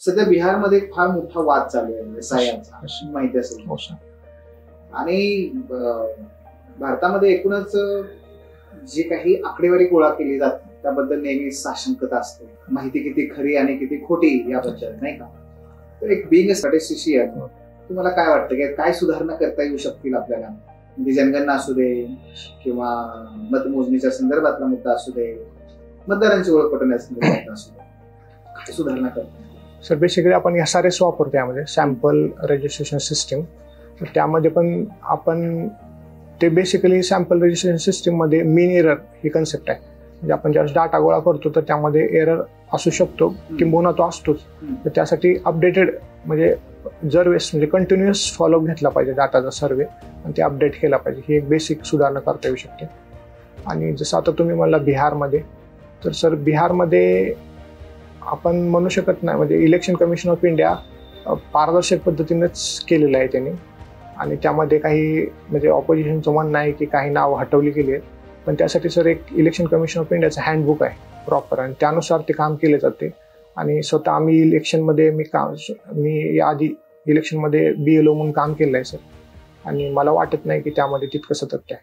सध्या बिहारमध्ये फार मोठा वाद चालू आहे एसआयआरचा, माहिती असेल. आणि भारतामध्ये एकूणच जी काही आकडेवारी गोळा केली जाते त्याबद्दल नेहमी साशंकता असते, माहिती किती खरी आणि किती खोटी याबद्दल, नाही का. तर एक बिंग अ स्टॅटिस्टिशियन तुम्हाला काय वाटतं की काय सुधारणा करता येऊ शकतील आपल्याला, म्हणजे जनगणना असू दे किंवा मतमोजणीच्या संदर्भातला मुद्दा असू दे, मतदारांची ओळख पटवण्याचा मुद्दा असू दे, काय सुधारणा करता? सर बेसिकली आपण SRS वापरतो यामध्ये, सॅम्पल रजिस्ट्रेशन सिस्टीम. तर त्यामध्ये पण आपण ते बेसिकली सॅम्पल रजिस्ट्रेशन सिस्टीम मध्ये मीन एरर ही कन्सेप्ट आहे. म्हणजे आपण ज्यावेळेस डाटा गोळा करतो तर त्यामध्ये एरर असू शकतो, किंबहुना तो असतोच. तर त्यासाठी अपडेटेड म्हणजे जर वेळेस म्हणजे कंटिन्युअस फॉलोअप घेतला पाहिजे डाटाचा सर्वे आणि ते अपडेट केला पाहिजे. ही एक बेसिक सुधारणा करता येऊ शकते. आणि जसं आता तुम्ही म्हणला बिहारमध्ये, तर सर बिहारमध्ये आपण म्हणू शकत नाही, म्हणजे इलेक्शन कमिशन ऑफ इंडिया पारदर्शक पद्धतीनेच केलेलं आहे त्यांनी. आणि त्यामध्ये काही म्हणजे ऑपोजिशनचं म्हणणं आहे की काही नावं हटवली गेली आहेत, पण त्यासाठी सर एक इलेक्शन कमिशन ऑफ इंडियाचं हँडबुक आहे प्रॉपर, आणि त्यानुसार ते काम केले जाते. आणि स्वतः आम्ही इलेक्शनमध्ये मी याआधी इलेक्शनमध्ये BLO म्हणून काम केलं आहे सर, आणि मला वाटत नाही की त्यामध्ये तितकं सतत आहे.